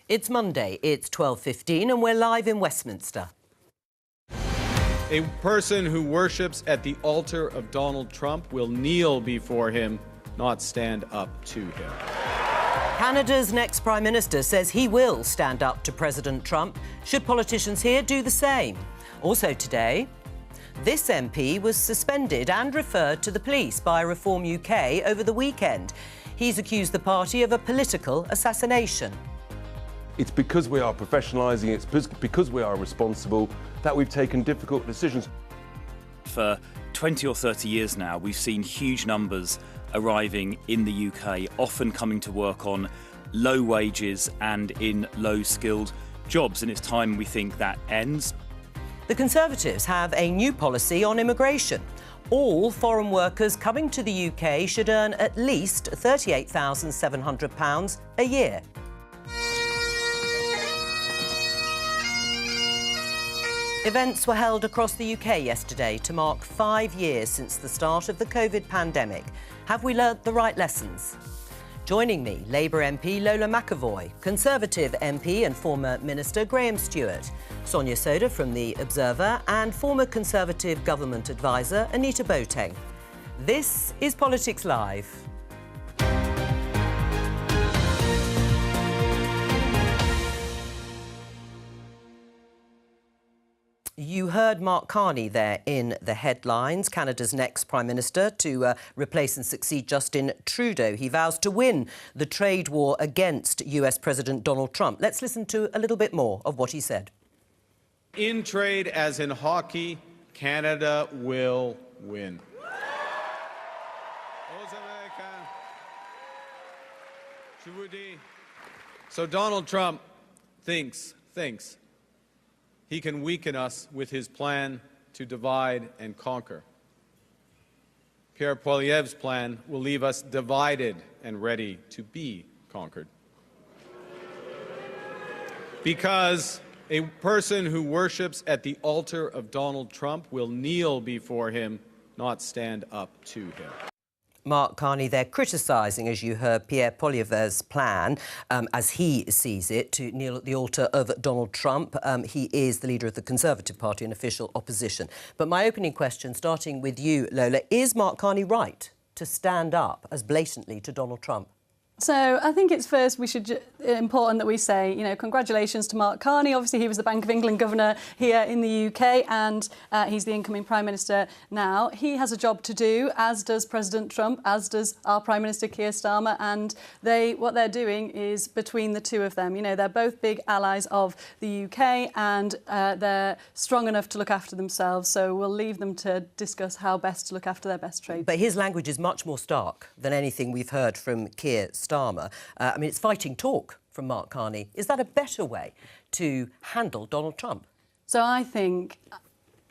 It's Monday, it's 12:15 and we're live in Westminster. A person who worships at the altar of Donald Trump will kneel before him, not stand up to him. Canada's next Prime Minister says he will stand up to President Trump. Should politicians here do the same? Also today, this MP was suspended and referred to the police by Reform UK over the weekend. He's accused the party of a political assassination. It's because we are professionalising, it's because we are responsible that we've taken difficult decisions. For 20 or 30 years now, we've seen huge numbers arriving in the UK, often coming to work on low wages and in low-skilled jobs, and it's time we think that ends. The Conservatives have a new policy on immigration. All foreign workers coming to the UK should earn at least £38,700 a year. Events were held across the UK yesterday to mark 5 years since the start of the COVID pandemic. Have we learnt the right lessons? Joining me, Labour MP Lola McAvoy, Conservative MP and former Minister Graham Stewart, Sonia Soda from The Observer and former Conservative Government Advisor Anita Boateng. This is Politics Live. You heard Mark Carney there in the headlines, Canada's next Prime Minister to replace and succeed Justin Trudeau. He vows to win the trade war against US President Donald Trump. Let's listen to a little bit more of what he said. In trade, as in hockey, Canada will win. So Donald Trump thinks he can weaken us with his plan to divide and conquer. Pierre Poilievre's plan will leave us divided and ready to be conquered. Because a person who worships at the altar of Donald Trump will kneel before him, not stand up to him. Mark Carney there criticising, as you heard, Pierre Poilievre's plan, as he sees it, to kneel at the altar of Donald Trump. He is the leader of the Conservative Party in official opposition. But my opening question, starting with you, Lola, is Mark Carney right to stand up as blatantly to Donald Trump? So I think it's important that we say, congratulations to Mark Carney. Obviously, he was the Bank of England governor here in the UK and he's the incoming Prime Minister now. He has a job to do, as does President Trump, as does our Prime Minister Keir Starmer, and what they're doing is between the two of them. They're both big allies of the UK and they're strong enough to look after themselves, so we'll leave them to discuss how best to look after their best trade. But his language is much more stark than anything we've heard from Keir Starmer. It's fighting talk from Mark Carney. Is that a better way to handle Donald Trump? So I think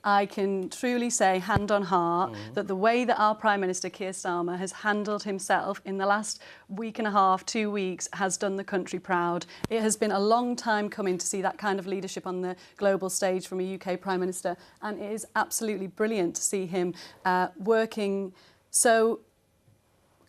I can truly say, hand on heart, that the way that our Prime Minister Keir Starmer has handled himself in the last week and a half, 2 weeks, has done the country proud. It has been a long time coming to see that kind of leadership on the global stage from a UK Prime Minister, and it is absolutely brilliant to see him working so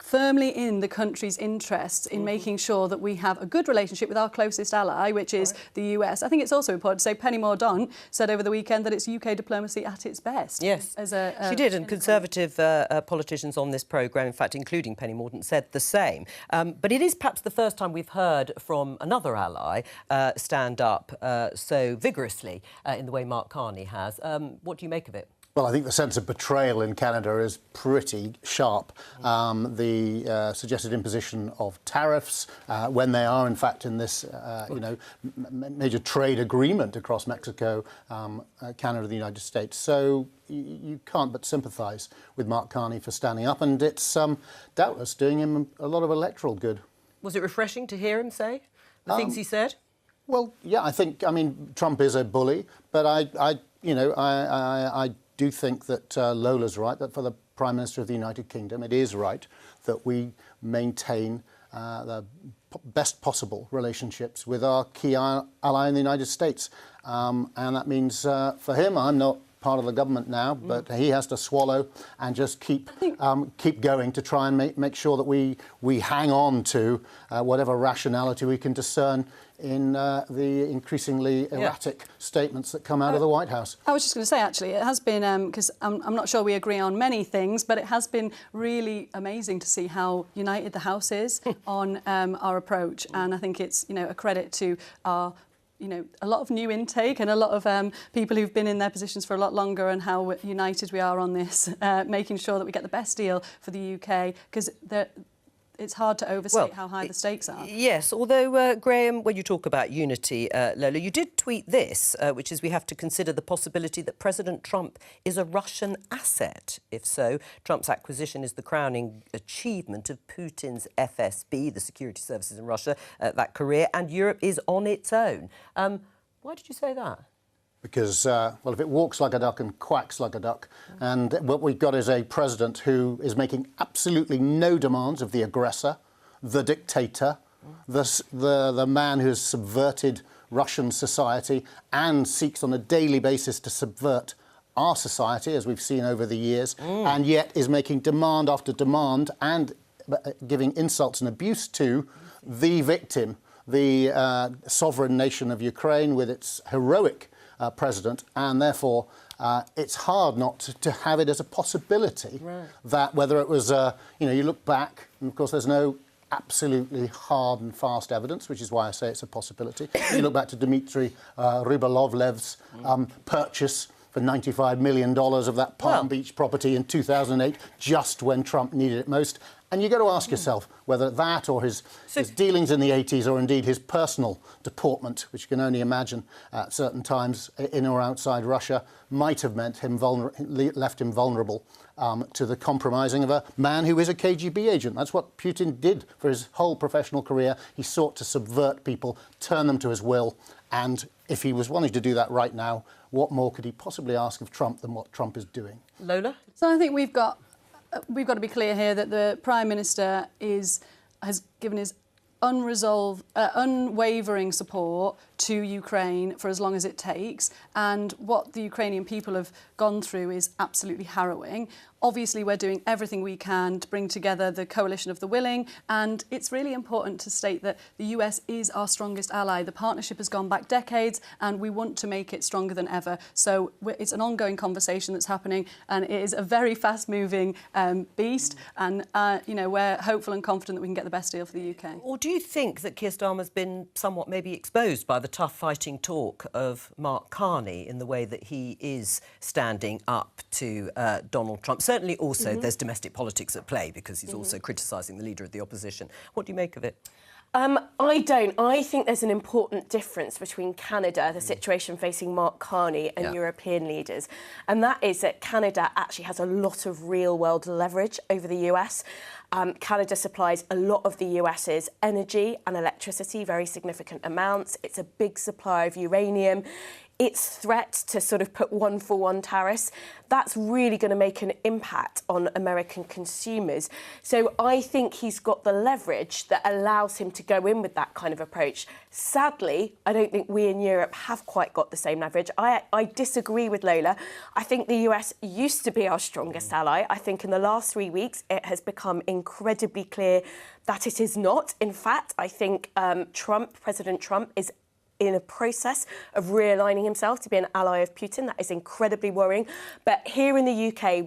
firmly in the country's interests in making sure that we have a good relationship with our closest ally, which is the US. I think it's also important to say Penny Mordaunt said over the weekend that it's UK diplomacy at its best. Yes, she did, and Conservative politicians on this programme, in fact, including Penny Mordaunt, said the same. But it is perhaps the first time we've heard from another ally stand up so vigorously in the way Mark Carney has. What do you make of it? Well, I think the sense of betrayal in Canada is pretty sharp. The suggested imposition of tariffs, when they are, in fact, in this, major trade agreement across Mexico, Canada, the United States. So you can't but sympathise with Mark Carney for standing up, and it's doubtless doing him a lot of electoral good. Was it refreshing to hear him say the things he said? Well, yeah, I mean, Trump is a bully, but I do think that Lola's right, that for the Prime Minister of the United Kingdom, it is right that we maintain the best possible relationships with our key ally in the United States. And that means, for him, I'm not part of the government now, but he has to swallow and just keep going to try and make sure that we hang on to whatever rationality we can discern in the increasingly erratic statements that come out of the White House. I was just going to say, actually, it has been, because I'm not sure we agree on many things, but it has been really amazing to see how united the House is on our approach. And I think it's, a credit to our a lot of new intake and a lot of people who've been in their positions for a lot longer, and how united we are on this, making sure that we get the best deal for the UK, because it's hard to overstate how high the stakes are. Yes, although, Graham, when you talk about unity, Lola, you did tweet this, which is we have to consider the possibility that President Trump is a Russian asset. If so, Trump's acquisition is the crowning achievement of Putin's FSB, the security services in Russia, that career, and Europe is on its own. Why did you say that? Because, well, if it walks like a duck and quacks like a duck, and what we've got is a president who is making absolutely no demands of the aggressor, the dictator, the man who has subverted Russian society and seeks on a daily basis to subvert our society, as we've seen over the years, and yet is making demand after demand and giving insults and abuse to the victim, the sovereign nation of Ukraine, with its heroic president, and therefore it's hard not to have it as a possibility that whether it was, you look back, and of course there's no absolutely hard and fast evidence, which is why I say it's a possibility. You look back to Dmitry Rybolovlev's purchase for $95 million of that Palm Beach property in 2008, just when Trump needed it most. And you've got to ask yourself whether that or his dealings in the 80s, or indeed his personal deportment, which you can only imagine at certain times in or outside Russia, might have meant him left him vulnerable to the compromising of a man who is a KGB agent. That's what Putin did for his whole professional career. He sought to subvert people, turn them to his will. And if he was wanting to do that right now, what more could he possibly ask of Trump than what Trump is doing? Lola? So I think we've got to be clear here that the Prime Minister has given his unwavering support to Ukraine for as long as it takes, and what the Ukrainian people have gone through is absolutely harrowing. Obviously, we're doing everything we can to bring together the coalition of the willing, and it's really important to state that the US is our strongest ally. The partnership has gone back decades, and we want to make it stronger than ever. So it's an ongoing conversation that's happening, and it is a very fast-moving beast, and we're hopeful and confident that we can get the best deal for the UK. Or do you think that Keir Starmer's been somewhat maybe exposed by the tough fighting talk of Mark Carney in the way that he is standing up to Donald Trump? Certainly also there's domestic politics at play, because he's also criticising the leader of the opposition. What do you make of it? I don't. I think there's an important difference between Canada, the situation facing Mark Carney, and European leaders. And that is that Canada actually has a lot of real-world leverage over the US. Canada supplies a lot of the US's energy and electricity, very significant amounts. It's a big supplier of uranium. Its threat to sort of put one-for-one tariffs, that's really going to make an impact on American consumers. So I think he's got the leverage that allows him to go in with that kind of approach. Sadly, I don't think we in Europe have quite got the same leverage. I disagree with Lola. I think the US used to be our strongest ally. I think in the last 3 weeks, it has become incredibly clear that it is not. In fact, I think President Trump is in a process of realigning himself to be an ally of Putin. That is incredibly worrying. But here in the UK,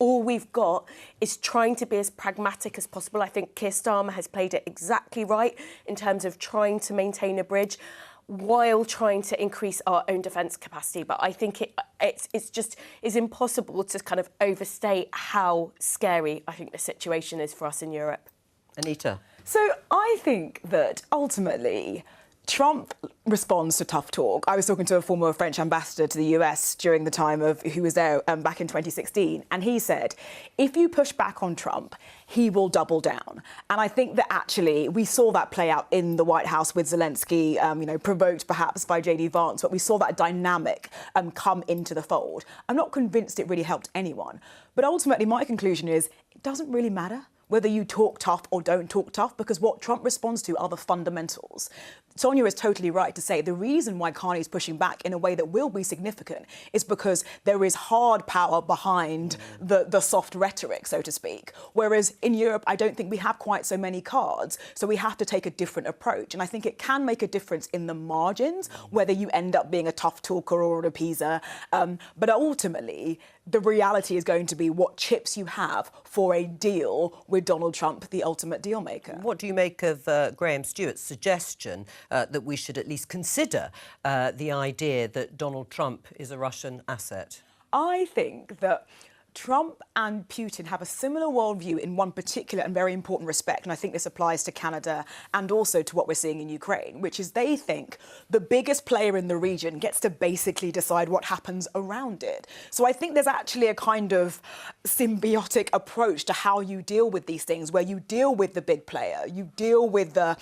all we've got is trying to be as pragmatic as possible. I think Keir Starmer has played it exactly right in terms of trying to maintain a bridge while trying to increase our own defence capacity. But I think it's impossible to kind of overstate how scary I think the situation is for us in Europe. Anita? So I think that ultimately Trump responds to tough talk. I was talking to a former French ambassador to the US during the time of who was there back in 2016, and he said, if you push back on Trump, he will double down. And I think that actually we saw that play out in the White House with Zelensky, provoked perhaps by J.D. Vance, but we saw that dynamic come into the fold. I'm not convinced it really helped anyone. But ultimately, my conclusion is it doesn't really matter whether you talk tough or don't talk tough, because what Trump responds to are the fundamentals. Sonia is totally right to say the reason why Carney is pushing back in a way that will be significant is because there is hard power behind the soft rhetoric, so to speak. Whereas in Europe, I don't think we have quite so many cards. So we have to take a different approach. And I think it can make a difference in the margins, whether you end up being a tough talker or an appeaser. But ultimately, the reality is going to be what chips you have for a deal with Donald Trump, the ultimate deal maker. What do you make of Graham Stewart's suggestion that we should at least consider the idea that Donald Trump is a Russian asset? I think that Trump and Putin have a similar worldview in one particular and very important respect, and I think this applies to Canada and also to what we're seeing in Ukraine, which is they think the biggest player in the region gets to basically decide what happens around it. So I think there's actually a kind of symbiotic approach to how you deal with these things, where you deal with the big player, you deal with the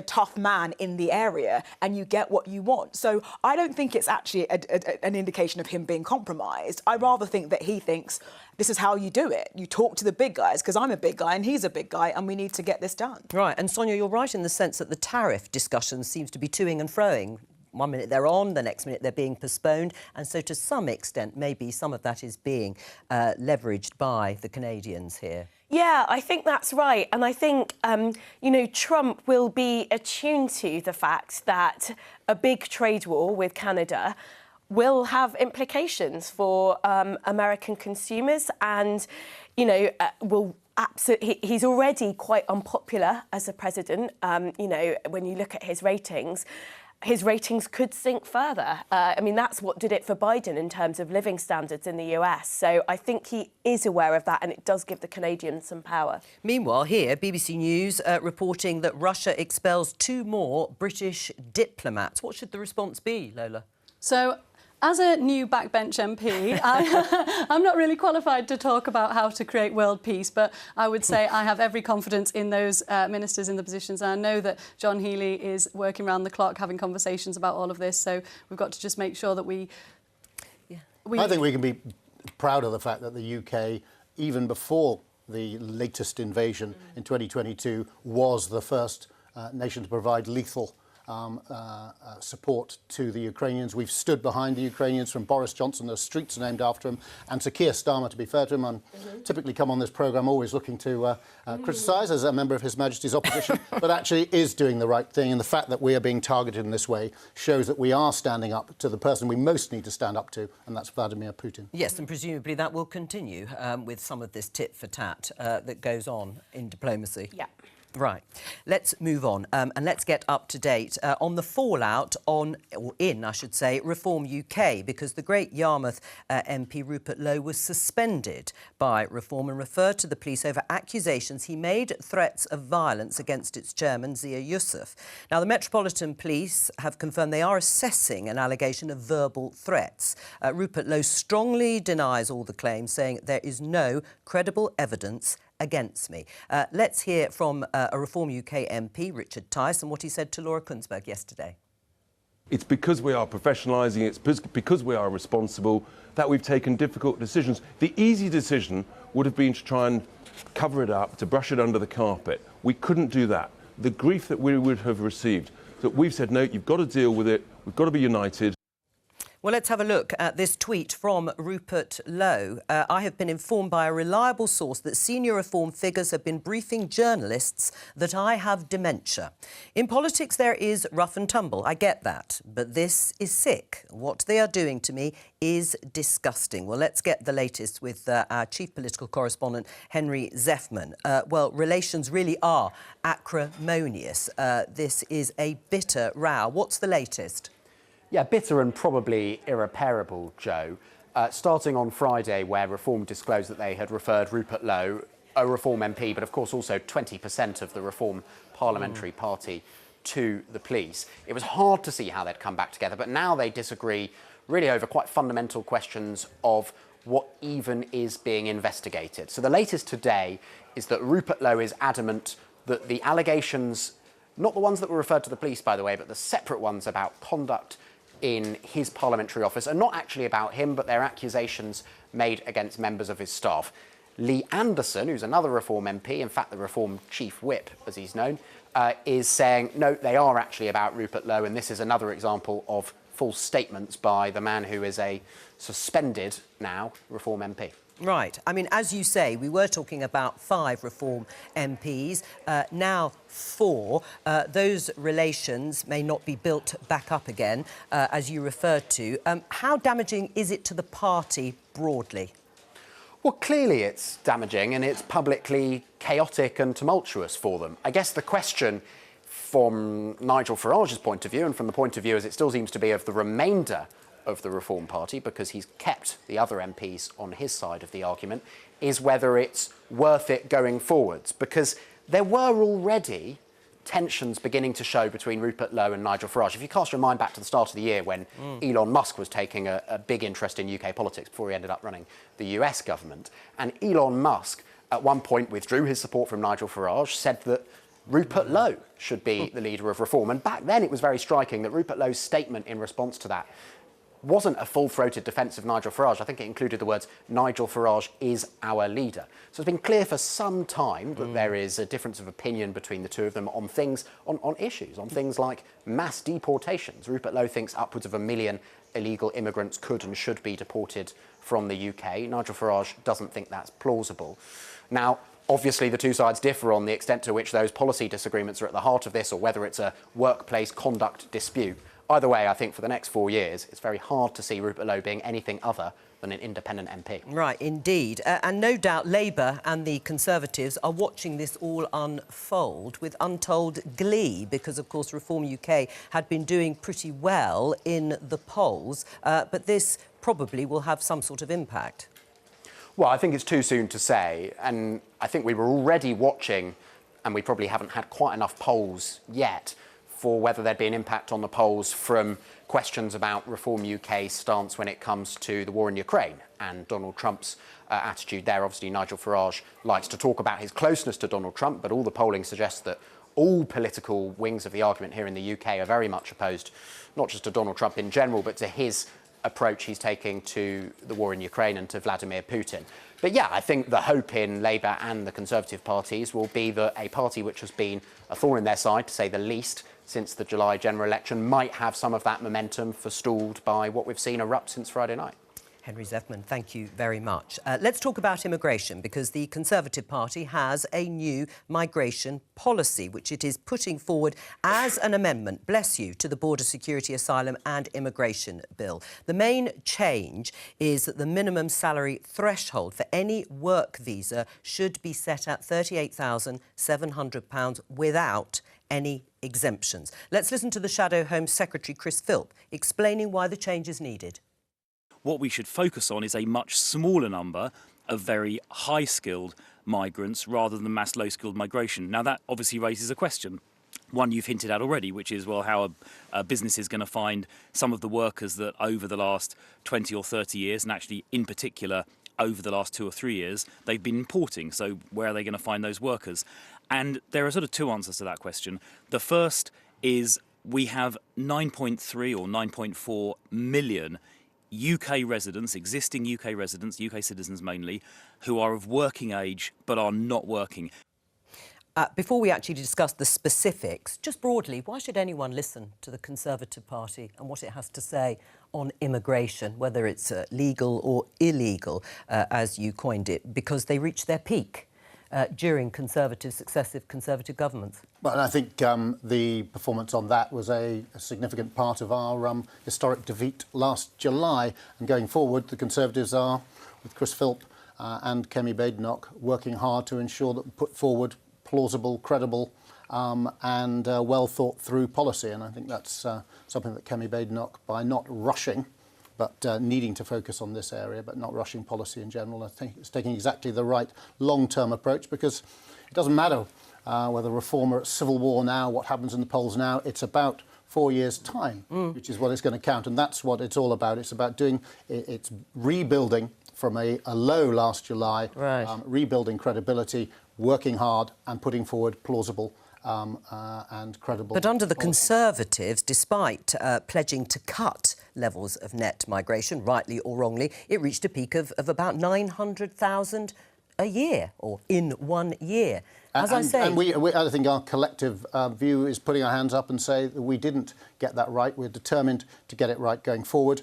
tough man in the area, and you get what you want. So I don't think it's actually an indication of him being compromised. I rather think that he thinks this is how you do it. You talk to the big guys, because I'm a big guy and he's a big guy, and we need to get this done. Right, and Sonia, you're right in the sense that the tariff discussion seems to be toing and froing. One minute they're on, the next minute they're being postponed. And so to some extent, maybe some of that is being leveraged by the Canadians here. Yeah, I think that's right. And I think, Trump will be attuned to the fact that a big trade war with Canada will have implications for American consumers, and, will absolutely. He's already quite unpopular as a president. When you look at his ratings could sink further. That's what did it for Biden in terms of living standards in the US. So I think he is aware of that, and it does give the Canadians some power. Meanwhile, here, BBC News reporting that Russia expels 2 more British diplomats. What should the response be, Lola? So, as a new backbench MP, I'm not really qualified to talk about how to create world peace, but I would say I have every confidence in those ministers in the positions. And I know that John Healey is working around the clock having conversations about all of this. So we've got to just make sure that we I think we can be proud of the fact that the UK, even before the latest invasion in 2022, was the first nation to provide lethal support to the Ukrainians. We've stood behind the Ukrainians, from Boris Johnson, those streets are named after him, and to Keir Starmer, to be fair to him. I'm typically come on this programme always looking to criticise as a member of His Majesty's opposition, but actually is doing the right thing. And the fact that we are being targeted in this way shows that we are standing up to the person we most need to stand up to, and that's Vladimir Putin. Yes, and presumably that will continue with some of this tit for tat that goes on in diplomacy. Yeah. Right. Let's move on and let's get up to date on the fallout in Reform UK, because the great Yarmouth MP Rupert Lowe was suspended by Reform and referred to the police over accusations he made threats of violence against its chairman, Zia Yusuf. Now, the Metropolitan Police have confirmed they are assessing an allegation of verbal threats. Rupert Lowe strongly denies all the claims, saying there is no credible evidence against me. Let's hear from a Reform UK MP, Richard Tice, and what he said to Laura Kunsberg yesterday. It's because we are professionalising, it's because we are responsible that we've taken difficult decisions. The easy decision would have been to try and cover it up, to brush it under the carpet. We couldn't do that. The grief that we would have received, that we've said, no, you've got to deal with it, we've got to be united. Well, let's have a look at this tweet from Rupert Lowe. I have been informed by a reliable source that senior Reform figures have been briefing journalists that I have dementia. In politics, there is rough and tumble. I get that. But this is sick. What they are doing to me is disgusting. Well, let's get the latest with our chief political correspondent, Henry Zeffman. Relations really are acrimonious. This is a bitter row. What's the latest? Yeah, bitter and probably irreparable, Joe. Starting on Friday, where Reform disclosed that they had referred Rupert Lowe, a Reform MP, but of course also 20% of the Reform Parliamentary Party, to the police. It was hard to see how they'd come back together, but now they disagree really over quite fundamental questions of what even is being investigated. So the latest today is that Rupert Lowe is adamant that the allegations, not the ones that were referred to the police, by the way, but the separate ones about conduct in his parliamentary office, are not actually about him, but they're accusations made against members of his staff. Lee Anderson, who's another Reform MP, in fact the Reform Chief Whip, as he's known, is saying, no, they are actually about Rupert Lowe, and this is another example of false statements by the man who is a suspended, now, Reform MP. Right. I mean, as you say, we were talking about 5 Reform MPs, now 4. Those relations may not be built back up again, as you referred to. How damaging is it to the party broadly? Well, clearly it's damaging and it's publicly chaotic and tumultuous for them. I guess the question from Nigel Farage's point of view, and from the point of view as it still seems to be of the remainder of the Reform Party, because he's kept the other MPs on his side of the argument, is whether it's worth it going forwards. Because there were already tensions beginning to show between Rupert Lowe and Nigel Farage. If you cast your mind back to the start of the year when Elon Musk was taking a big interest in UK politics before he ended up running the US government, and Elon Musk at one point withdrew his support from Nigel Farage, said that Rupert Lowe should be the leader of Reform. And back then it was very striking that Rupert Lowe's statement in response to that wasn't a full-throated defence of Nigel Farage. I think it included the words, Nigel Farage is our leader. So it's been clear for some time that there is a difference of opinion between the two of them on things, on issues, on things like mass deportations. Rupert Lowe thinks upwards of 1 million illegal immigrants could and should be deported from the UK. Nigel Farage doesn't think that's plausible. Now, obviously, the two sides differ on the extent to which those policy disagreements are at the heart of this, or whether it's a workplace conduct dispute. Either way, I think for the next 4 years, it's very hard to see Rupert Lowe being anything other than an independent MP. Right, indeed. And no doubt Labour and the Conservatives are watching this all unfold with untold glee because, of course, Reform UK had been doing pretty well in the polls, but this probably will have some sort of impact. Well, I think it's too soon to say, and I think we were already watching, and we probably haven't had quite enough polls yet, for whether there'd be an impact on the polls from questions about Reform UK's stance when it comes to the war in Ukraine and Donald Trump's attitude there. Obviously, Nigel Farage likes to talk about his closeness to Donald Trump, but all the polling suggests that all political wings of the argument here in the UK are very much opposed, not just to Donald Trump in general, but to his approach he's taking to the war in Ukraine and to Vladimir Putin. But yeah, I think the hope in Labour and the Conservative parties will be that a party which has been a thorn in their side, to say the least, since the July general election, might have some of that momentum forestalled by what we've seen erupt since Friday night. Henry Zeffman, thank you very much. Let's talk about immigration, because the Conservative Party has a new migration policy, which it is putting forward as an amendment, bless you, to the Border Security, Asylum and Immigration Bill. The main change is that the minimum salary threshold for any work visa should be set at £38,700 without any exemptions. Let's listen to the Shadow Home Secretary, Chris Philp, explaining why the change is needed. What we should focus on is a much smaller number of very high-skilled migrants rather than mass low-skilled migration. Now, that obviously raises a question. One you've hinted at already, which is, well, how a business is going to find some of the workers that over the last 20 or 30 years, and actually in particular over the last 2 or 3 years, they've been importing. So where are they going to find those workers? And there are sort of 2 answers to that question. The first is we have 9.3 or 9.4 million UK residents, existing UK residents, UK citizens mainly, who are of working age but are not working. Before we actually discuss the specifics, just broadly, why should anyone listen to the Conservative Party and what it has to say on immigration, whether it's legal or illegal, as you coined it, because they reached their peak during successive Conservative governments? Well, and I think the performance on that was a significant part of our historic defeat last July. And going forward, the Conservatives are, with Chris Philp and Kemi Badenoch, working hard to ensure that we put forward plausible, credible and well-thought-through policy. And I think that's something that Kemi Badenoch, by not rushing, but needing to focus on this area, but not rushing policy in general, I think it's taking exactly the right long-term approach, because it doesn't matter whether Reform or civil war now, what happens in the polls now, it's about 4 years' time, which is what it's going to count. And that's what it's all about. It's about it's rebuilding from a low last July, right. Rebuilding credibility, working hard and putting forward plausible and credible. But under the policy. Conservatives, despite pledging to cut levels of net migration, rightly or wrongly, it reached a peak of about 900,000 a year or in 1 year. As I say... And I think our collective view is putting our hands up and say that we didn't get that right. We're determined to get it right going forward.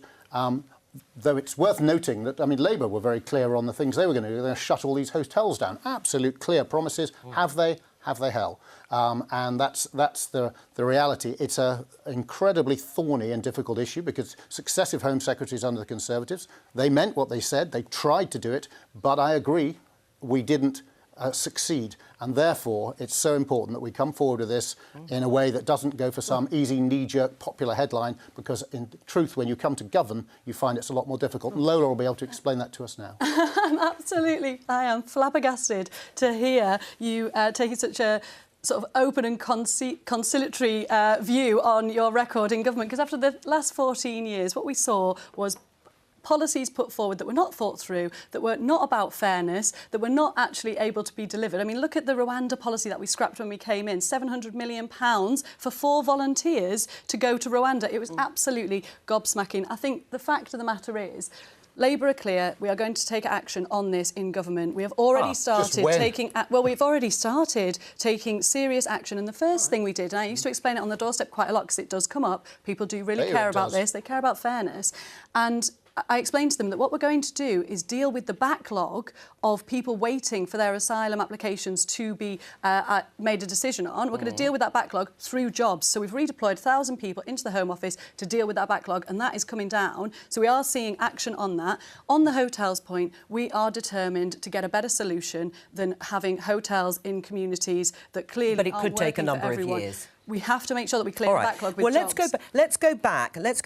Though it's worth noting that, I mean, Labour were very clear on the things they were going to do. They're going to shut all these hotels down. Absolute clear promises. Have they? Have they hell? And that's the reality. It's an incredibly thorny and difficult issue because successive Home Secretaries under the Conservatives, they meant what they said. They tried to do it. But I agree, we didn't succeed, and therefore it's so important that we come forward with this in a way that doesn't go for some easy knee-jerk popular headline, because in truth when you come to govern you find it's a lot more difficult, and Lola will be able to explain that to us now. I am flabbergasted to hear you taking such a sort of open and conciliatory view on your record in government, because after the last 14 years what we saw was policies put forward that were not thought through, that were not about fairness, that were not actually able to be delivered. I mean, look at the Rwanda policy that we scrapped when we came in, £700 million for 4 volunteers to go to Rwanda. It was absolutely gobsmacking. I think the fact of the matter is, Labour are clear. We are going to take action on this in government. We have already started taking... Well, we've already started taking serious action. And the first thing we did, and I used to explain it on the doorstep quite a lot because it does come up, people do really care about this. They care about fairness. And I explained to them that what we're going to do is deal with the backlog of people waiting for their asylum applications to be made a decision on. We're going to deal with that backlog through jobs. So we've redeployed 1,000 people into the Home Office to deal with that backlog, and that is coming down. So we are seeing action on that. On the hotels point, we are determined to get a better solution than having hotels in communities that clearly But it could take a number of years. We have to make sure that we clear the backlog with jobs. Let's go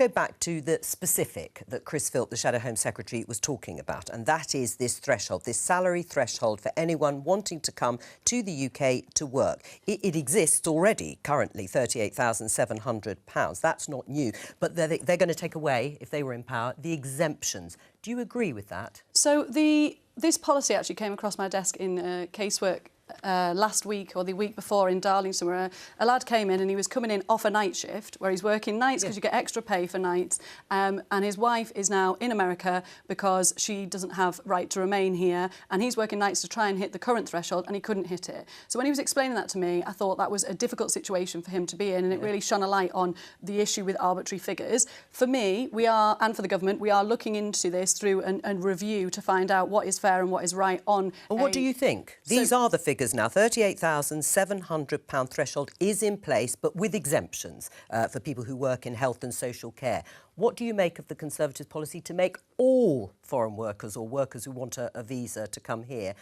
back to the specific that Chris Philp, the Shadow Home Secretary, was talking about, and that is this threshold, this salary threshold for anyone wanting to come to the UK to work. It exists already, currently, £38,700. That's not new, but they're going to take away, if they were in power, the exemptions. Do you agree with that? So this policy actually came across my desk in casework last week or the week before in Darlington, where a lad came in and he was coming in off a night shift where he's working nights because you get extra pay for nights, and his wife is now in America because she doesn't have right to remain here, and he's working nights to try and hit the current threshold and he couldn't hit it. So when he was explaining that to me, I thought that was a difficult situation for him to be in, and it really shone a light on the issue with arbitrary figures. For me, and for the government, we are looking into this through a review to find out what is fair and what is right on... And what do you think? These are the figures now. £38,700 threshold is in place, but with exemptions for people who work in health and social care. What do you make of the Conservatives' policy to make all foreign workers or workers who want a visa to come here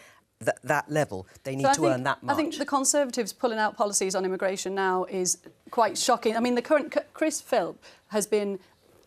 that level? They need to earn that much. I think the Conservatives pulling out policies on immigration now is quite shocking. I mean, the current Chris Philp has been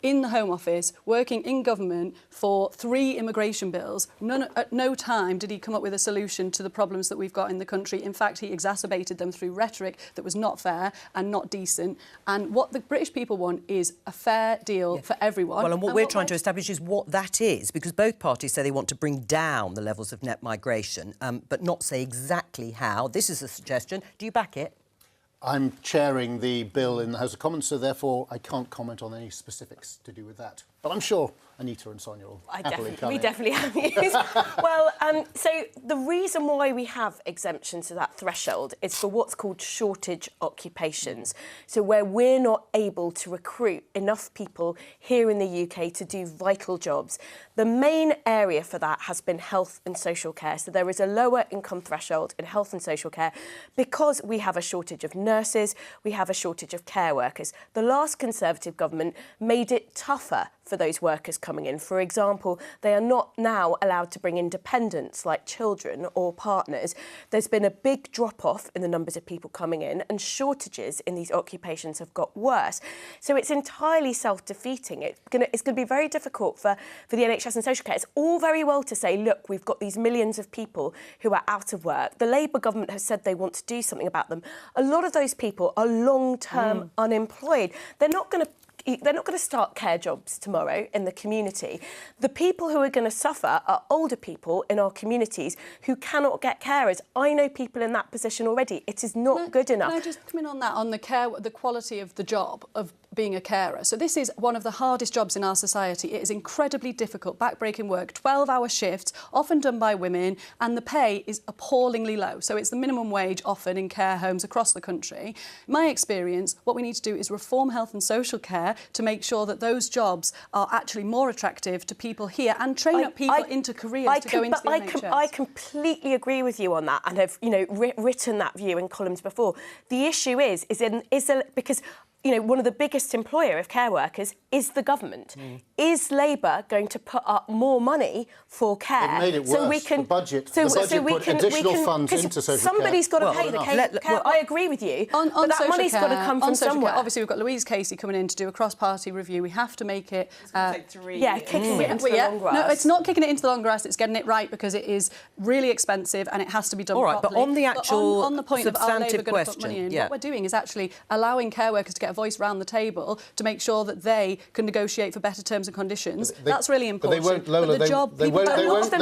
in the Home Office, working in government for 3 immigration bills. At no time did he come up with a solution to the problems that we've got in the country. In fact, he exacerbated them through rhetoric that was not fair and not decent. And what the British people want is a fair deal for everyone. Well, and what we're trying to establish is what that is, because both parties say they want to bring down the levels of net migration, but not say exactly how. This is a suggestion. Do you back it? I'm chairing the bill in the House of Commons, so therefore I can't comment on any specifics to do with that. But I'm sure Anita and Sonia will happily come in. We definitely have views. Well, so the reason why we have exemptions to that threshold is for what's called shortage occupations. So where we're not able to recruit enough people here in the UK to do vital jobs. The main area for that has been health and social care. So there is a lower income threshold in health and social care because we have a shortage of nurses, we have a shortage of care workers. The last Conservative government made it tougher for those workers coming in. For example, they are not now allowed to bring in dependents like children or partners. There's been a big drop-off in the numbers of people coming in, and shortages in these occupations have got worse. So it's entirely self-defeating. It's going to be very difficult for the NHS and social care. It's all very well to say, look, we've got these millions of people who are out of work. The Labour government has said they want to do something about them. A lot of those people are long-term unemployed. They're not going to start care jobs tomorrow in the community. The people who are going to suffer are older people in our communities who cannot get carers. I know people in that position already. It is not good enough. Can I just come in on that, on the care, the quality of the job, of being a carer. So this is one of the hardest jobs in our society. It is incredibly difficult, backbreaking work, 12-hour shifts, often done by women, and the pay is appallingly low. So it's the minimum wage often in care homes across the country. In my experience, what we need to do is reform health and social care to make sure that those jobs are actually more attractive to people here and train up people into careers to go into the NHS. I completely agree with you on that, and have written that view in columns before. The issue is because one of the biggest employer of care workers is the government. Is Labour going to put up more money for care? It made it worse. So we can, the budget put additional funds into social care. Somebody's got to pay the care. I agree with you, but that money's got to come from somewhere. Obviously, we've got Louise Casey coming in to do a cross-party review. We have to make it... kicking it into the long grass. No, it's not kicking it into the long grass. It's getting it right because it is really expensive and it has to be done properly. But on the actual on the point of our Labour going to put money in, what we're doing is actually allowing care workers to get a voice round the table to make sure that they can negotiate for better terms and conditions. That's really important. But they won't, Lola, they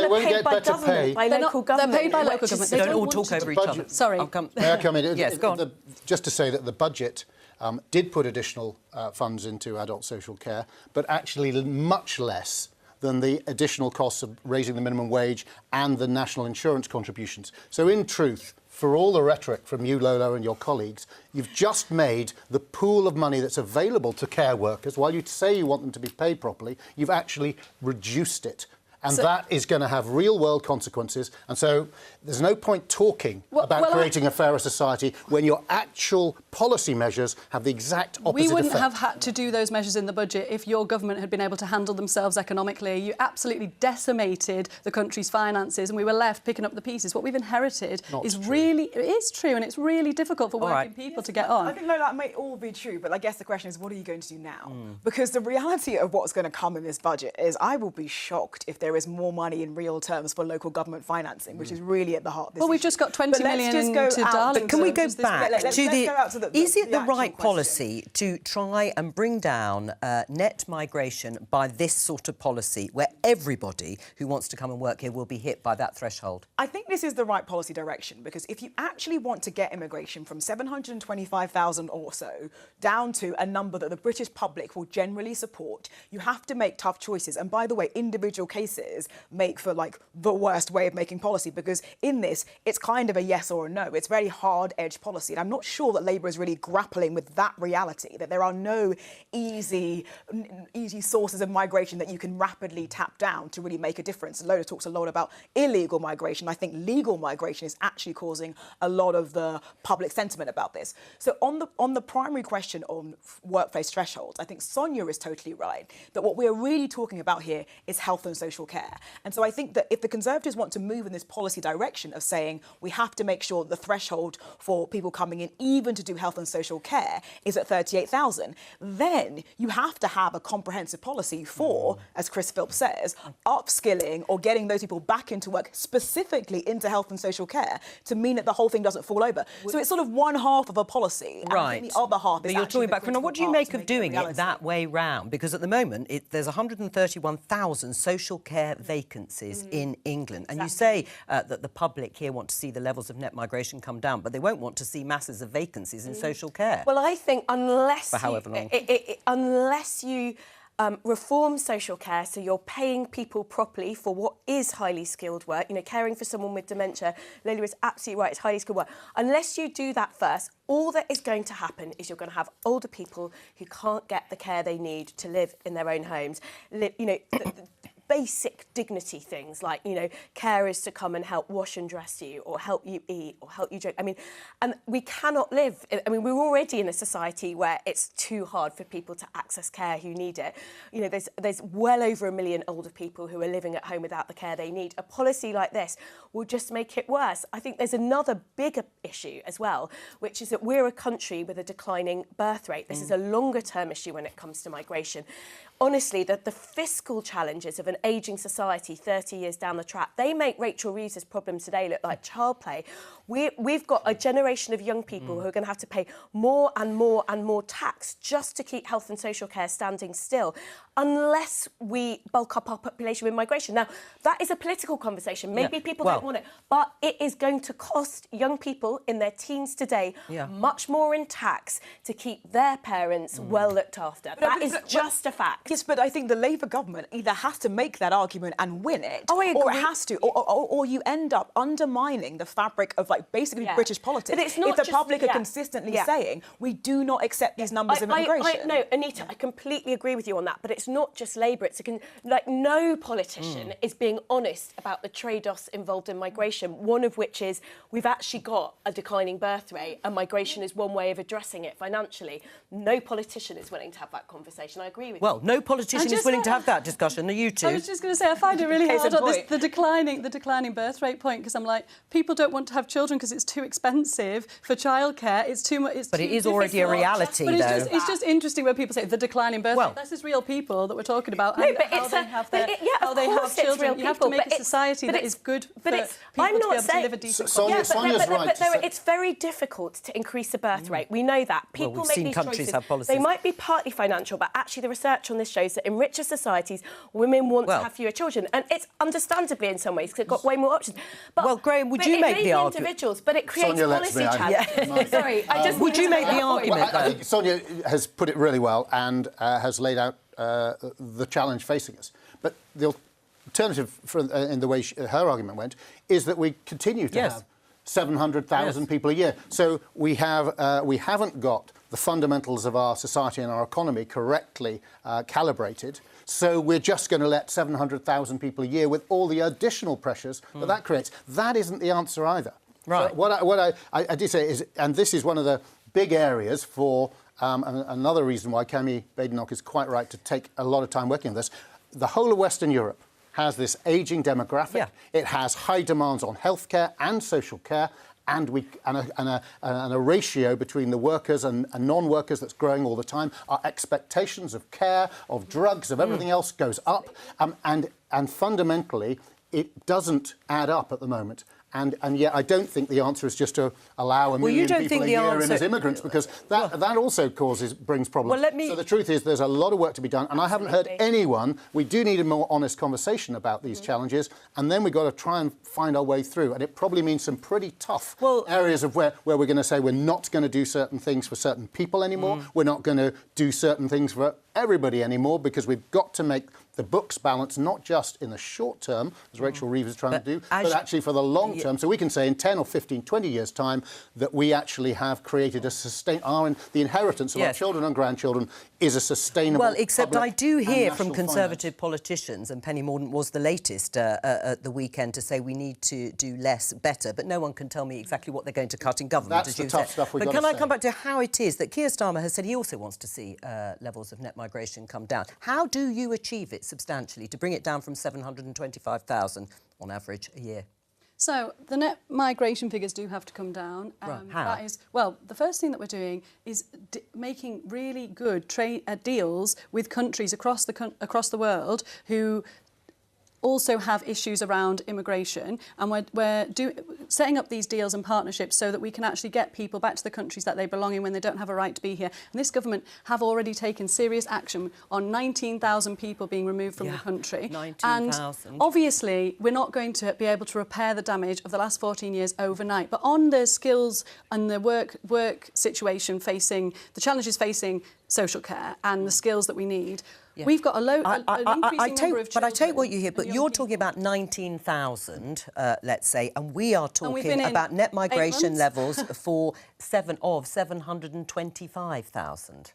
won't get better pay. By local government. They're paid by local government. They don't all talk over each other. Sorry. May I come in? Yes, go on. Just to say that the budget did put additional funds into adult social care, but actually much less than the additional costs of raising the minimum wage and the national insurance contributions. So in truth, for all the rhetoric from you, Lola, and your colleagues, you've just made the pool of money that's available to care workers, while you say you want them to be paid properly, you've actually reduced it. And that is going to have real-world consequences. And so there's no point talking about creating a fairer society when your actual policy measures have the exact opposite We wouldn't effect. have had to do those measures in the budget if your government had been able to handle themselves economically. You absolutely decimated the country's finances and we were left picking up the pieces. What we've inherited is really... It is true, and it's really difficult for working people to get on. I think, Lola, that may all be true, but I guess the question is, what are you going to do now? Because the reality of what's going to come in this budget is I will be shocked if there is more money in real terms for local government financing, which is really at the heart of this Well, we've issue. just got 20 million into Darlington. But can we go back to the... Is it the right question. policy to try and bring down net migration by this sort of policy, where everybody who wants to come and work here will be hit by that threshold? I think this is the right policy direction, because if you actually want to get immigration from 725,000 or so down to a number that the British public will generally support, you have to make tough choices. And by the way, individual cases make for the worst way of making policy, because in this, it's kind of a yes or a no. It's very hard-edged policy. And I'm not sure that Labour is really grappling with that reality, that there are no easy sources of migration that you can rapidly tap down to really make a difference. Lola talks a lot about illegal migration. I think legal migration is actually causing a lot of the public sentiment about this. So on the primary question on workplace thresholds, I think Sonia is totally right, that what we're really talking about here is health and social care. And so I think that if the Conservatives want to move in this policy direction of saying we have to make sure the threshold for people coming in, even to do health and social care, is at 38,000, then you have to have a comprehensive policy for, as Chris Philp says, upskilling or getting those people back into work, specifically into health and social care, to mean that the whole thing doesn't fall over. So it's sort of one half of a policy, and I think the other half is you're talking about, what do you make of doing it reality. that way round? Because at the moment, there's 131,000 social care vacancies in England. And you say that the public here want to see the levels of net migration come down, but they won't want to see masses of vacancies in social care. Well, I think unless you reform social care, so you're paying people properly for what is highly skilled work, caring for someone with dementia, Lola is absolutely right, it's highly skilled work. Unless you do that first, all that is going to happen is you're going to have older people who can't get the care they need to live in their own homes. Basic dignity things like, carers to come and help wash and dress you or help you eat or help you drink. And we cannot live... we're already in a society where it's too hard for people to access care who need it. There's well over 1 million older people who are living at home without the care they need. A policy like this will just make it worse. I think there's another bigger issue as well, which is that we're a country with a declining birth rate. This is a longer-term issue when it comes to migration. Honestly, the fiscal challenges of an ageing society 30 years down the track, they make Rachel Reeves's problems today look like child play. We've got a generation of young people who are going to have to pay more and more and more tax just to keep health and social care standing still, unless we bulk up our population with migration. Now, that is a political conversation. Maybe people don't want it, but it is going to cost young people in their teens today much more in tax to keep their parents well looked after. That is just a fact. Yes, but I think the Labour government either has to make that argument and win it, I agree. or it has to, or you end up undermining the fabric of, like, basically British politics. But it's not if the public are consistently saying, we do not accept these numbers of immigration. No, Anita, I completely agree with you on that, but it's not just Labour. It's like no politician is being honest about the trade-offs involved in migration, one of which is we've actually got a declining birth rate and migration is one way of addressing it financially. No politician is willing to have that conversation. I agree with you. Well, no politician is willing to have that discussion. Are you two? I was just going to say, I find it really hard on the declining birth rate point, because I'm like, people don't want to have children because it's too expensive for childcare. It's too much. But it is already a reality, though. It's just interesting when people say the declining birth rate. This is real people that we're talking about. No, and but how it's they have their, how they have children. You have to make a society that is good for people to be able to live a decent life. Sonya's right. It's very difficult to increase the birth rate. We know that. People make these choices. Have policies. They might be partly financial, but actually the research on this shows that in richer societies, women want to have fewer children. And it's understandably in some ways because they've got way more options. But, Graham, would you make the argument? Individuals, but it creates Sonya policy challenges. Sorry, would you make the argument, I think Sonya has put it really well and has laid out the challenge facing us. But the alternative, in the way her argument went, is that we continue to have 700,000 people a year. So we haven't got the fundamentals of our society and our economy correctly calibrated. So we're just going to let 700,000 people a year with all the additional pressures that creates. That isn't the answer either. Right. So what I did say is, and this is one of the big areas for another reason why Cami Badenoch is quite right to take a lot of time working on this. The whole of Western Europe has this ageing demographic. Yeah. It has high demands on healthcare and social care, and a ratio between the workers and non-workers that's growing all the time. Our expectations of care, of drugs, of everything else goes up, and fundamentally it doesn't add up at the moment. And yet I don't think the answer is just to allow a million people a year in as immigrants, because that also brings problems. So the truth is there's a lot of work to be done, and I haven't heard anyone. We do need a more honest conversation about these challenges, and then we've got to try and find our way through. And it probably means some pretty tough areas of where we're going to say we're not going to do certain things for certain people anymore. We're not going to do certain things for everybody anymore, because we've got to make the books balance, not just in the short term, as Rachel Reeves is trying to do, but actually for the long term. So we can say in 10 or 15, 20 years' time that we actually have created the inheritance of our children and grandchildren is a sustainable. Well, except I do hear from Conservative politicians, and Penny Mordaunt was the latest at the weekend to say we need to do less better, but no one can tell me exactly what they're going to cut in government. That's the tough stuff we've got to say. But can I come back to how it is that Keir Starmer has said he also wants to see levels of net migration come down? How do you achieve it substantially to bring it down from 725,000 on average a year? So the net migration figures do have to come down. Right. How? That is, well, the first thing that we're doing is making really good trade deals with countries across the world who also have issues around immigration, and we're setting up these deals and partnerships so that we can actually get people back to the countries that they belong in when they don't have a right to be here. And this government have already taken serious action on 19,000 people being removed from the country. 19,000. And obviously, we're not going to be able to repair the damage of the last 14 years overnight. But on the skills and the work situation facing, the challenges facing social care and the skills that we need, we've got an increasing number of children. But I take what you hear, but you're talking about 19,000, let's say, and we are talking about net migration levels for 725,000.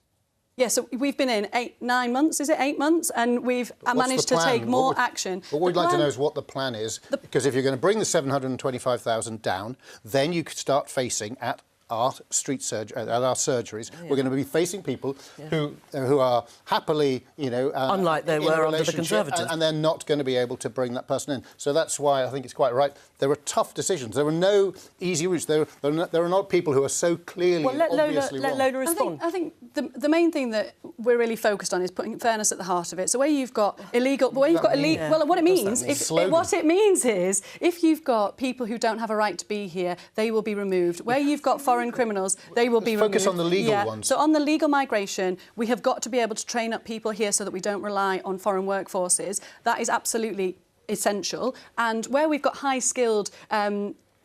Yeah, so we've been in 9 months, is it 8 months? And we've managed to take more action. What we'd like to know is what the plan is, because if you're going to bring the 725,000 down, then you could start facing at our at our surgeries. We're going to be facing people who are happily, unlike they were under the Conservatives, and they're not going to be able to bring that person in. So that's why I think it's quite right. There are tough decisions. There are no easy routes. There are not people who are so clearly obviously wrong. Let Lola respond. I think the main thing that we're really focused on is putting fairness at the heart of it. So where you've got illegal, what it means is if you've got people who don't have a right to be here, they will be removed. Where you've got foreign criminals, they will be removed. Focus on the legal ones. So on the legal migration, we have got to be able to train up people here so that we don't rely on foreign workforces. That is absolutely essential. And where we've got high-skilled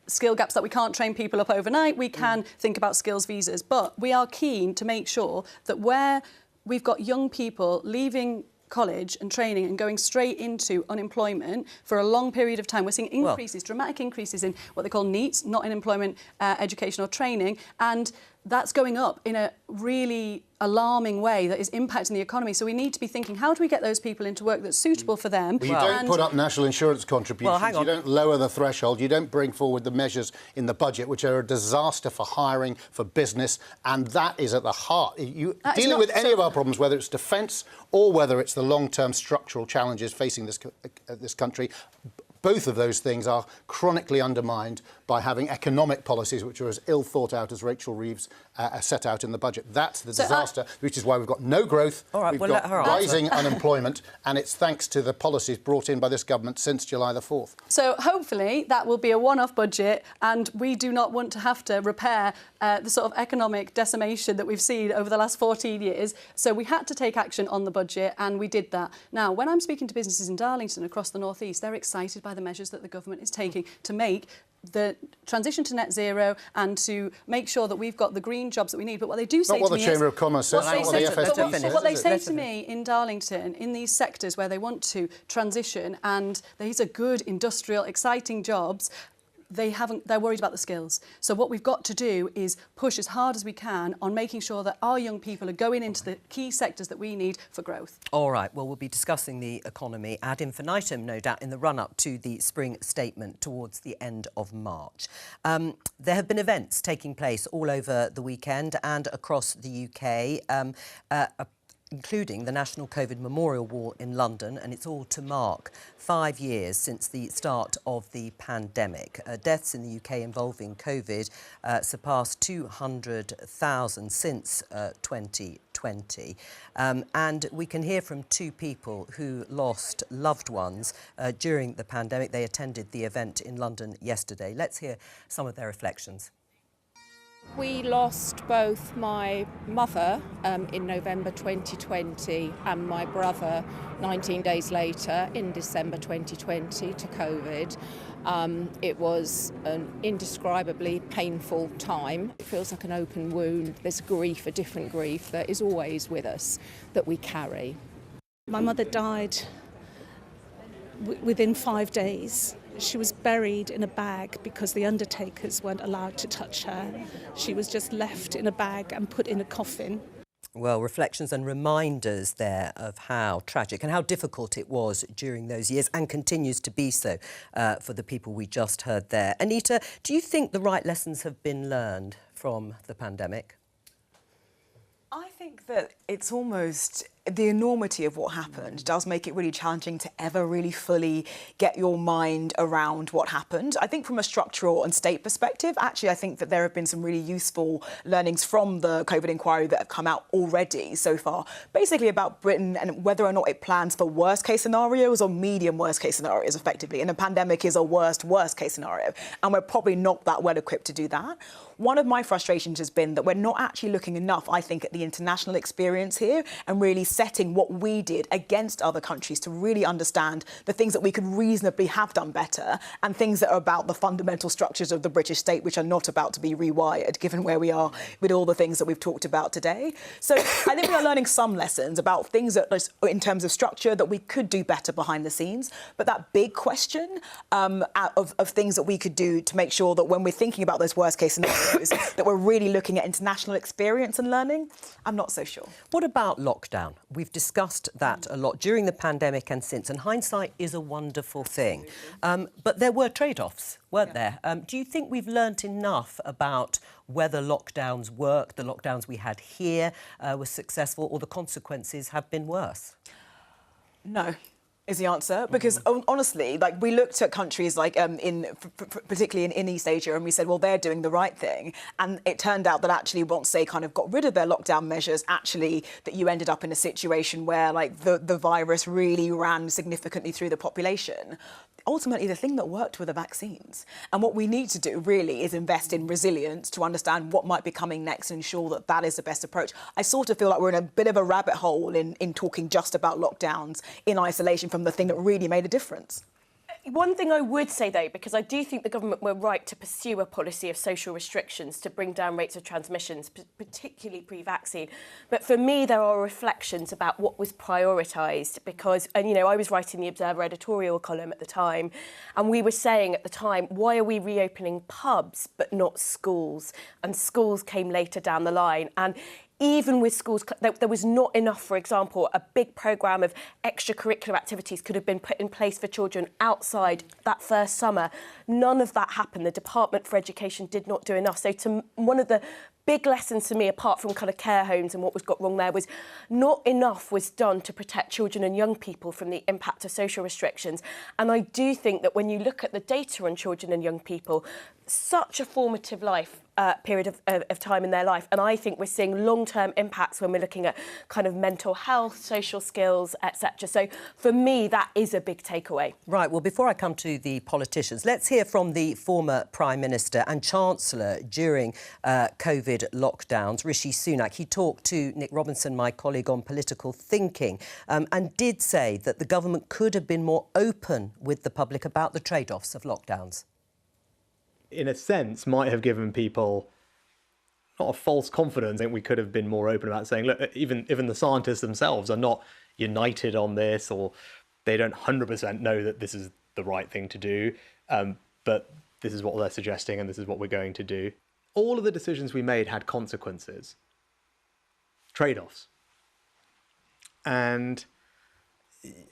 skill gaps that we can't train people up overnight, we can think about skills visas. But we are keen to make sure that where we've got young people leaving college and training and going straight into unemployment for a long period of time. We're seeing increases, dramatic increases in what they call NEETs, not in employment, education or training, and that's going up in a really alarming way that is impacting the economy. So we need to be thinking, how do we get those people into work that's suitable for them? Well, you don't put up national insurance contributions, you don't lower the threshold, you don't bring forward the measures in the budget, which are a disaster for hiring, for business, and that is at the heart. Dealing with any of our problems, whether it's defence or whether it's the long-term structural challenges facing this country, both of those things are chronically undermined by having economic policies which are as ill thought out as Rachel Reeves set out in the budget. That's the disaster, which is why we've got no growth, we've got rising unemployment, and it's thanks to the policies brought in by this government since July the 4th. So hopefully that will be a one-off budget, and we do not want to have to repair the sort of economic decimation that we've seen over the last 14 years. So we had to take action on the budget, and we did that. Now, when I'm speaking to businesses in Darlington across the North East, they're excited by the measures that the government is taking to make the transition to net zero and to make sure that we've got the green jobs that we need. But what they do say to me is... Not what the Chamber of Commerce says, not what the FST says. What they say to me in Darlington, in these sectors where they want to transition, and these are good, industrial, exciting jobs, they're worried about the skills. So what we've got to do is push as hard as we can on making sure that our young people are going into the key sectors that we need for growth. All right, well, we'll be discussing the economy ad infinitum, no doubt, in the run-up to the spring statement towards the end of March. There have been events taking place all over the weekend and across the UK, including the National COVID Memorial Wall in London, and it's all to mark 5 years since the start of the pandemic. Deaths in the UK involving COVID surpassed 200,000 since 2020. And we can hear from two people who lost loved ones during the pandemic. They attended the event in London yesterday. Let's hear some of their reflections. We lost both my mother in November 2020 and my brother 19 days later in December 2020 to COVID. It was an indescribably painful time. It feels like an open wound. There's grief, a different grief that is always with us, that we carry. My mother died within 5 days. She was buried in a bag because the undertakers weren't allowed to touch her. She was just left in a bag and put in a coffin. Well, reflections and reminders there of how tragic and how difficult it was during those years, and continues to be so for the people we just heard there. Anita, do you think the right lessons have been learned from the pandemic? I think that it's almost the enormity of what happened does make it really challenging to ever really fully get your mind around what happened. I think from a structural and state perspective, actually, I think that there have been some really useful learnings from the COVID inquiry that have come out already so far, basically about Britain and whether or not it plans for worst case scenarios or medium worst case scenarios, effectively. And a pandemic is a worst case scenario. And we're probably not that well equipped to do that. One of my frustrations has been that we're not actually looking enough, I think, at the international experience here and really setting what we did against other countries to really understand the things that we could reasonably have done better and things that are about the fundamental structures of the British state, which are not about to be rewired, given where we are with all the things that we've talked about today. So I think we are learning some lessons about things that, in terms of structure, that we could do better behind the scenes. But that big question of things that we could do to make sure that when we're thinking about those worst case scenarios, scenarios, that we're really looking at international experience and learning? I'm not so sure. What about lockdown? We've discussed that a lot during the pandemic and since, and hindsight is a wonderful thing. But there were trade-offs, weren't there? Do you think we've learnt enough about whether lockdowns work, the lockdowns we had here were successful, or the consequences have been worse? No. Is the answer, because honestly, like, we looked at countries like particularly in East Asia, and we said, well, they're doing the right thing, and it turned out that actually once they kind of got rid of their lockdown measures, actually that you ended up in a situation where like the virus really ran significantly through the population. Ultimately, the thing that worked were the vaccines. And what we need to do really is invest in resilience to understand what might be coming next and ensure that that is the best approach. I sort of feel like we're in a bit of a rabbit hole in talking just about lockdowns in isolation from the thing that really made a difference. One thing I would say, though, because I do think the government were right to pursue a policy of social restrictions to bring down rates of transmissions, particularly pre-vaccine. But for me, there are reflections about what was prioritised because, and, you know, I was writing the Observer editorial column at the time, and we were saying at the time, why are we reopening pubs but not schools? And schools came later down the line. And even with schools, there was not enough, for example, a big programme of extracurricular activities could have been put in place for children outside that first summer. None of that happened. The Department for Education did not do enough. So one of the big lessons to me, apart from kind of care homes and what was got wrong there, was not enough was done to protect children and young people from the impact of social restrictions. And I do think that when you look at the data on children and young people, such a formative period of time in their life. And I think we're seeing long-term impacts when we're looking at kind of mental health, social skills, etc. So for me, that is a big takeaway. Right, well, before I come to the politicians, let's hear from the former Prime Minister and Chancellor during COVID lockdowns, Rishi Sunak. He talked to Nick Robinson, my colleague, on political thinking, and did say that the government could have been more open with the public about the trade-offs of lockdowns. In a sense, might have given people not a false confidence. I think we could have been more open about saying, look, even the scientists themselves are not united on this, or they don't 100% know that this is the right thing to do, but this is what they're suggesting and this is what we're going to do. All of the decisions we made had consequences, trade-offs. And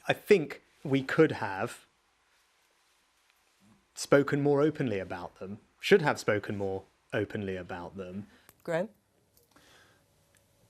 I think we could have spoken more openly about them, should have spoken more openly about them. Graham?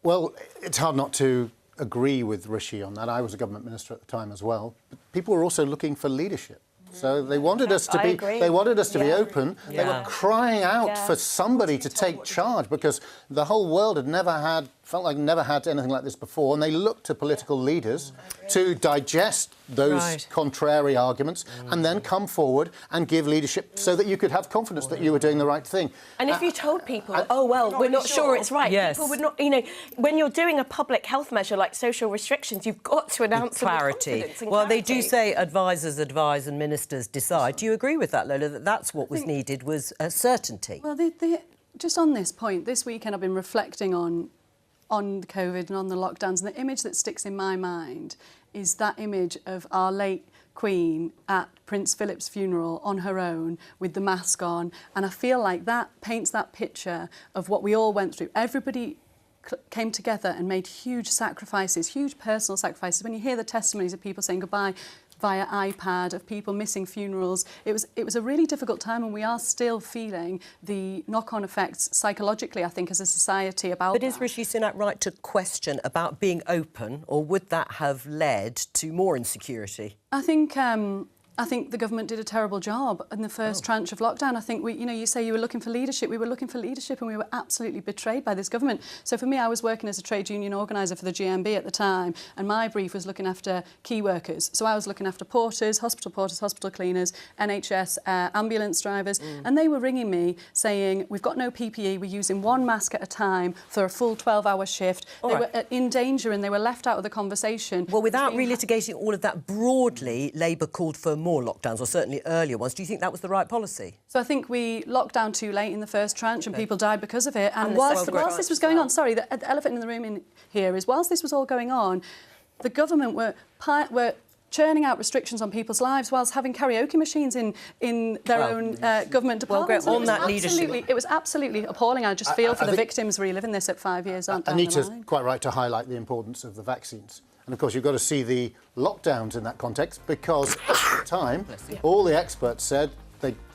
Well, it's hard not to agree with Rishi on that. I was a government minister at the time as well. But people were also looking for leadership. So they wanted us to be. They wanted us to be open. They were crying out for somebody to take charge because the whole world had felt like never had anything like this before, and they looked to political leaders to digest those contrary arguments and then come forward and give leadership so that you could have confidence that you were doing the right thing. And if you told people, oh, well, we're not sure it's right, people would not, you know, when you're doing a public health measure like social restrictions, you've got to announce clarity. Well, they do say advisors advise and ministers decide. Do you agree with that, Lola, that that's what was needed, was certainty? Well, just on this point, this weekend I've been reflecting on COVID and on the lockdowns, and the image that sticks in my mind is that image of our late Queen at Prince Philip's funeral on her own with the mask on, and I feel like that paints that picture of what we all went through. Everybody came together and made huge sacrifices, huge personal sacrifices. When you hear the testimonies of people saying goodbye via iPad, of people missing funerals, it was a really difficult time, and we are still feeling the knock-on effects psychologically, I think, as a society about that. But is Rishi Sunak right to question about being open, or would that have led to more insecurity? I think the government did a terrible job in the first tranche of lockdown. I think you say you were looking for leadership. We were looking for leadership, and we were absolutely betrayed by this government. So for me, I was working as a trade union organiser for the GMB at the time, and my brief was looking after key workers. So I was looking after porters, hospital cleaners, NHS ambulance drivers, and they were ringing me saying, we've got no PPE, we're using one mask at a time for a full 12-hour shift. They were in danger, and they were left out of the conversation. Well, without relitigating all of that, broadly, Labour called for more lockdowns, or certainly earlier ones. Do you think that was the right policy? So I think we locked down too late in the first tranche, and people died because of it. And whilst this was going on, sorry, the elephant in the room here is, whilst this was all going on, the government were churning out restrictions on people's lives whilst having karaoke machines in their own government departments. Well, on that leadership, it was absolutely appalling. I just feel for the victims reliving this at 5 years on. Anita's quite right to highlight the importance of the vaccines. And of course, you've got to see the lockdowns in that context, because at the time, all the experts said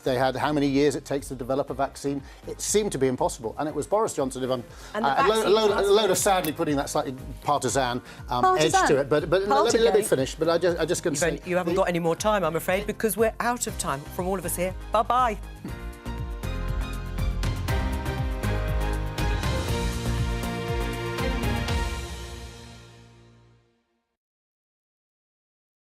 they had how many years it takes to develop a vaccine. It seemed to be impossible. And it was Boris Johnson, if I'm a load of sadly putting that slightly partisan edge to it. But let me finish. But I just going to say... You haven't got any more time, I'm afraid, because we're out of time from all of us here. Bye-bye.